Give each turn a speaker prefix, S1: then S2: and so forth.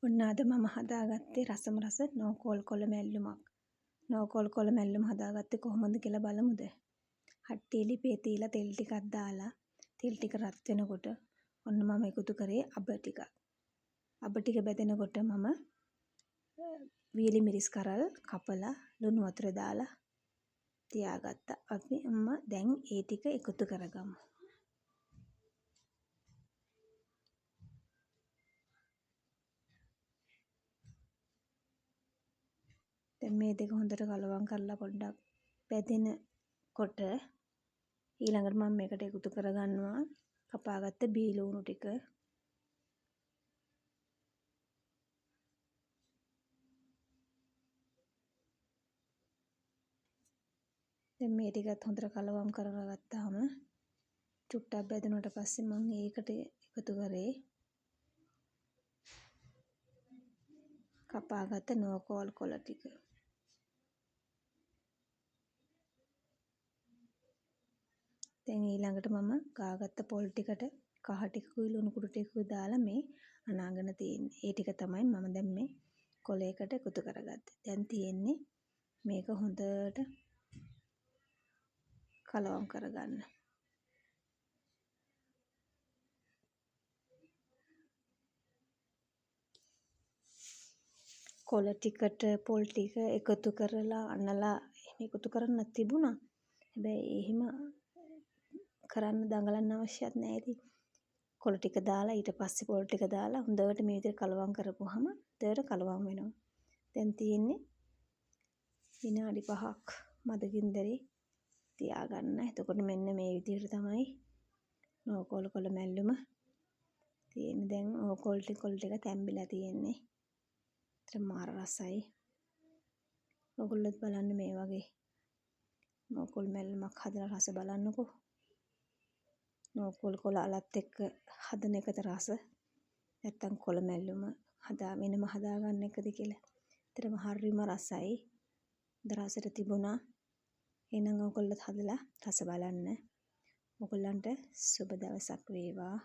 S1: ඔන්න අද මම හදාගත්තේ රසම රස නෝකෝල් කොළ මැල්ලුමක්. නෝකෝල් කොළ මැල්ලුම හදාගත්තේ කොහොමද කියලා බලමුද? හට්ටියේ ලිපේ තියලා තෙල් ටිකක් දාලා තෙල් ටික රත් වෙනකොට ඔන්න මම එකතු කරේ අබ ටිකක්. අබ ටික බෙදෙනකොට මම වීලි මිරිස් කරල් කපලා ලුණු වතුර දාලා තියාගත්තා. අපි දැන් ඒ ටික එකතු කරගමු. දැන් මේ දෙක හොඳට කලවම් කරලා පොඩ්ඩක් බැදෙනකොට ඊළඟට මම මේකට එකතු කරගන්නවා කපාගත්ත බීලුණු ටික. දැන් මේ ටිකත් හොඳට කලවම් කරලා ගත්තාම චුට්ටක් බැදුනට පස්සේ මම ඒකට එකතු කරේ කපාගත්ත නෝකෝල් කොළ ටික. දැන් ඊළඟට මම ගාගත්ත පොල් ටිකට කහ ටිකකුයි ලුණු කුඩු ටිකකුයි දාලා මේ අනාගෙන තියෙන්නේ. ඒ ටික තමයි මම දැන් මේ කොලයකට එකතු කරගත්තේ. දැන් තියෙන්නේ මේක හොඳට කලවම් කරගන්න. කොළ ටිකට පොල් ටික එකතු කරලා අනලා එකතු කරන්න තිබුණා. හැබැයි එහෙම කරන්න දඟලන්න අවශ්‍යත් නැහැ ඉතින්. කොළ ටික දාලා ඊට පස්සේ පොල් ටික දාලා හොඳට මේ විදිහට කලවම් කරපුවාම හොඳට කලවම් වෙනවා. දැන් තියෙන්නේ විනාඩි 5ක් මදගින්දරේ තියාගන්න. එතකොට මෙන්න මේ විදිහට තමයි නෝකෝල් කොළ මැල්ලුම තියෙන්නේ. දැන් කොළ ටික තැම්බිලා තියෙන්නේ. මාර රසයි. ඔයගොල්ලොත් බලන්න මේ වගේ නෝකෝල් මැල්ලුමක් හදලා රස බලන්නකෝ. නෝකෝල් කොළ අලත් එක්ක හදන එකද රස නැත්තම් කොළ මැල්ලුම වෙනම හදාගන්න එකද කියලා. ඇත්තටම හරිම රසයි. දරසට තිබුණා. එහෙනම් ඔයගොල්ලොත් හදලා රස බලන්න. ඔයගොල්ලන්ට සුබ දවසක් වේවා.